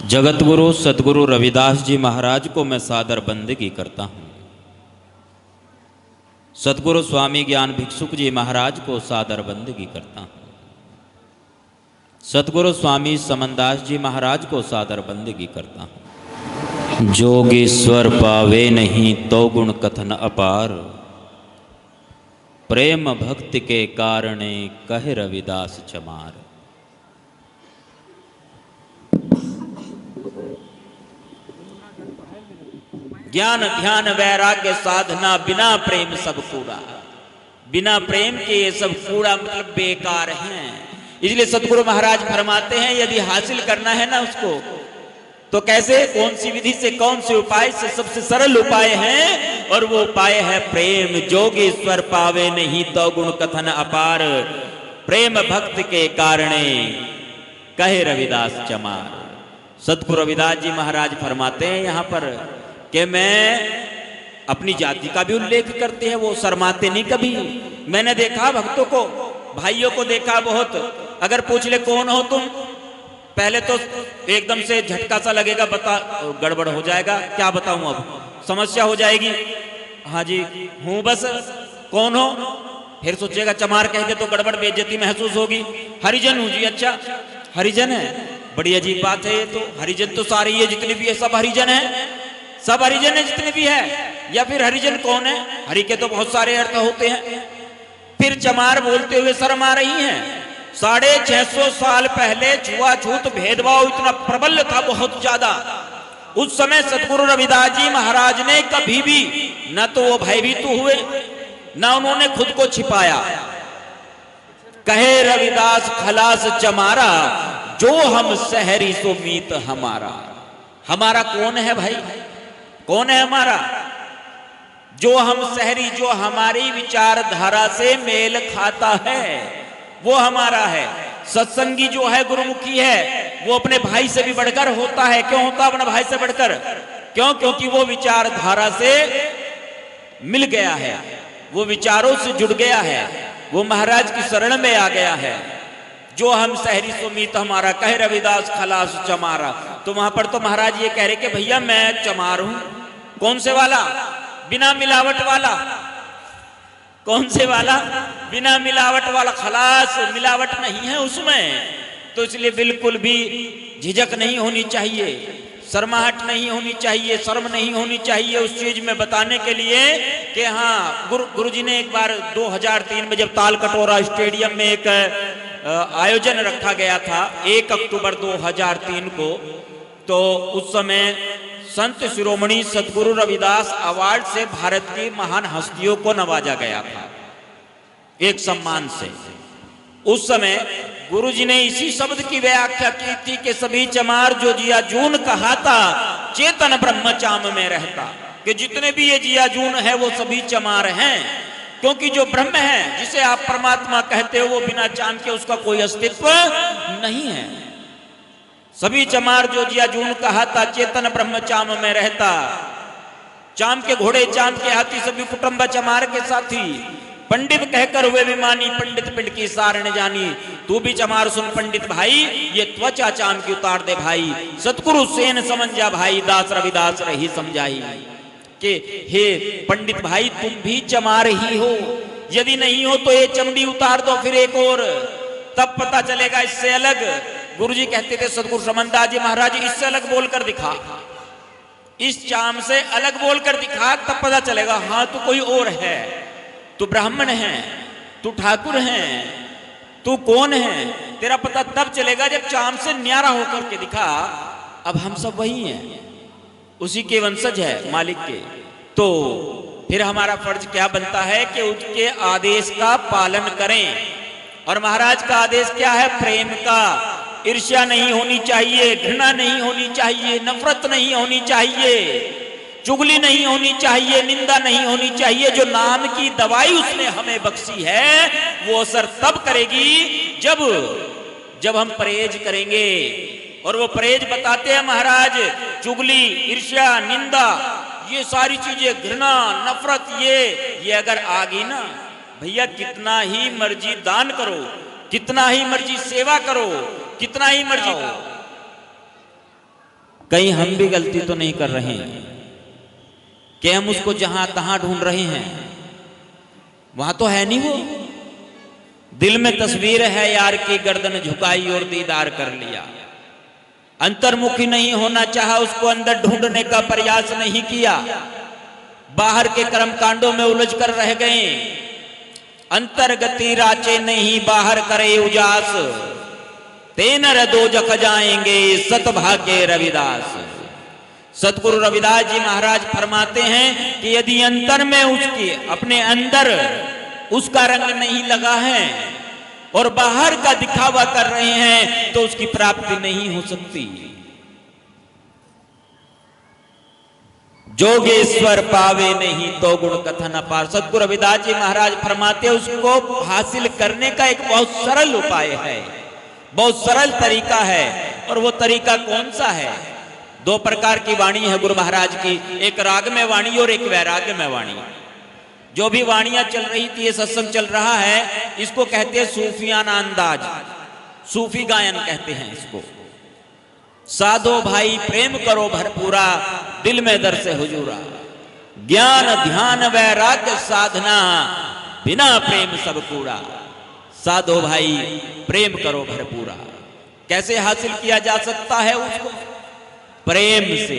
जगत गुरु सतगुरु रविदास जी महाराज को मैं सादर बंदगी करता हूँ। सतगुरु स्वामी ज्ञान भिक्षुक जी महाराज को सादर बंदगी करता हूँ। सतगुरु स्वामी समनदास जी महाराज को सादर बंदगी करता हूँ। जोगेश्वर पावे नहीं तो गुण कथन अपार, प्रेम भक्ति के कारणे कहे रविदास चमार। ज्ञान ध्यान वैराग्य साधना बिना प्रेम सब कूड़ा, बिना प्रेम के ये सब कूड़ा मतलब बेकार हैं। इसलिए सतगुरु महाराज फरमाते हैं यदि हासिल करना है ना उसको तो कैसे, कौन सी विधि से, कौन से उपाय से, सबसे सरल उपाय है और वो उपाय है प्रेम। जोगेश्वर पावे नहीं तो गुण कथन अपार, प्रेम भक्त के कारणे कहे रविदास चमार। सतगुरु रविदास जी महाराज फरमाते हैं यहाँ पर कि मैं अपनी जाति का भी उल्लेख करते हैं, वो शर्माते नहीं कभी। मैंने देखा भक्तों को, भाइयों को देखा बहुत, अगर पूछ ले कौन हो तुम, पहले तो एकदम से झटका सा लगेगा, बता गड़बड़ हो जाएगा, क्या बताऊं अब, समस्या हो जाएगी। हाँ जी हूं बस, कौन हो, फिर सोचेगा चमार कह दे तो गड़बड़ बेइज्जती महसूस होगी। हरिजन हूं जी। अच्छा हरिजन है, बड़ी अजीब बात है ये तो। हरिजन तो सारे ये जितने भी है सब हरिजन है, सब हरिजन है जितने भी है। या फिर हरिजन कौन है, हरि के तो बहुत सारे अर्थ होते हैं। फिर चमार बोलते हुए शर्म आ रही हैं। 650 साल पहले छुआछूत भेदभाव इतना प्रबल था, बहुत ज्यादा। उस समय सतगुरु रविदास जी महाराज ने कभी भी न तो वो भयभीत हुए, न उन्होंने खुद को छिपाया। कहे रविदास खलास चमारा, जो हम शहरी सो मीत हमारा। हमारा कौन है भाई, कौन है हमारा? जो हम शहरी, जो हमारी विचारधारा से मेल खाता है वो हमारा है। सत्संगी जो है, गुरुमुखी है, वो अपने भाई से भी बढ़कर होता है। क्यों होता अपने भाई से बढ़कर? क्यों? क्योंकि वो विचारधारा से मिल गया है, वो विचारों से जुड़ गया है, वो महाराज की शरण में आ गया है। जो हम शहरी सुमीत हमारा, कहे रविदास खलास चमारा। तो वहां पर तो महाराज ये कह रहे कि भैया मैं चमार हूं। कौन से वाला? बिना मिलावट वाला। कौन से वाला? बिना मिलावट वाला। खलास, मिलावट नहीं है उसमें। तो इसलिए बिल्कुल भी झिझक नहीं होनी चाहिए, शर्माहट नहीं होनी चाहिए, शर्म नहीं होनी चाहिए उस चीज में बताने के लिए कि हाँ। गुरुजी ने एक बार 2003 में जब ताल कटोरा स्टेडियम में एक आयोजन रखा गया था 1 अक्टूबर 2003 को, तो उस समय संत शिरोमणि सतगुरु रविदास अवार्ड से भारत की महान हस्तियों को नवाजा गया था एक सम्मान से। उस समय गुरुजी ने इसी शब्द की व्याख्या की थी कि सभी चमार जो जिया जून कहा था, चेतन ब्रह्म चाम में रहता। कि जितने भी ये जिया जून है वो सभी चमार हैं, क्योंकि जो ब्रह्म है, जिसे आप परमात्मा कहते हो, वो बिना चाम के उसका कोई अस्तित्व नहीं है। सभी चमार जो जिया जून कहा था, चेतन ब्रह्म चाम में रहता। चाम के घोड़े चाम के हाथी, सभी कुटुंब चमार के साथी। पंडित कहकर हुए विमानी, पंडित पिंड की सारण जानी। तू भी चमार सुन पंडित भाई, ये त्वचा चाम की उतार दे भाई। सतगुरु सेन समझा भाई, दास रविदास रही समझाई। कि हे पंडित भाई तुम भी चमार ही हो, यदि नहीं हो तो ये चमड़ी उतार दो फिर एक और, तब पता चलेगा इससे अलग। गुरुजी कहते थे सतगुरु समनदास जी महाराज, इससे अलग बोलकर दिखा, इस चाम से अलग बोलकर दिखा, तब पता चलेगा हाँ तू कोई और है, तू ब्राह्मण है, तू ठाकुर है, तू कौन है। तेरा पता तब चलेगा जब चाम से न्यारा होकर के दिखा। अब हम सब वही हैं, उसी के वंशज है मालिक के। तो फिर हमारा फर्ज क्या बनता है कि उसके आदेश का पालन करें। और महाराज का आदेश क्या है? प्रेम का। ईर्ष्या नहीं होनी चाहिए, घृणा नहीं होनी चाहिए, नफरत नहीं होनी चाहिए, चुगली नहीं होनी चाहिए, निंदा नहीं होनी चाहिए। जो नाम की दवाई उसने हमें बख्शी है वो असर तब करेगी जब हम परहेज करेंगे। और वो परहेज बताते हैं महाराज, चुगली, ईर्ष्या, निंदा, ये सारी चीजें, घृणा, नफरत, ये अगर आ गई ना भैया, कितना ही मर्जी दान करो, कितना ही मर्जी सेवा करो, कितना ही मर्जी कहीं हम भी गलती तो नहीं कर रहे हैं कि हम उसको जहां तहां ढूंढ रहे हैं? वहां तो है नहीं वो। दिल में तस्वीर है यार की, गर्दन झुकाई और दीदार कर लिया। अंतर्मुखी नहीं होना चाहा, उसको अंदर ढूंढने का प्रयास नहीं किया। बाहर के कर्म कांडों में उलझ कर रह गए। अंतर्गति राचे नहीं, बाहर करे उजास। तेनर दो जख जाएंगे, सतभाग्य रविदास। सतगुरु रविदास जी महाराज फरमाते हैं कि यदि अंतर में उसके अपने अंदर उसका रंग नहीं लगा है और बाहर का दिखावा कर रहे हैं तो उसकी प्राप्ति नहीं हो सकती। जोगेश्वर पावे नहीं तो गुण कथन अपार। सतगुरु रविदास जी महाराज फरमाते हैं उसको हासिल करने का एक बहुत सरल उपाय है, बहुत सरल तरीका है। और वो तरीका कौन सा है? दो प्रकार की वाणी है गुरु महाराज की, एक राग में वाणी और एक वैराग्य में वाणी। जो भी वाणियां चल रही थी, ये सत्संग चल रहा है, इसको कहते हैं सूफियाना अंदाज, सूफी गायन कहते हैं इसको। साधो भाई प्रेम करो भरपूरा, दिल में दर से हुजूरा। ज्ञान ध्यान वैराग्य साधना, बिना प्रेम सब कूड़ा। साधो भाई प्रेम करो भरपूरा। कैसे हासिल किया जा सकता है उसको? प्रेम से।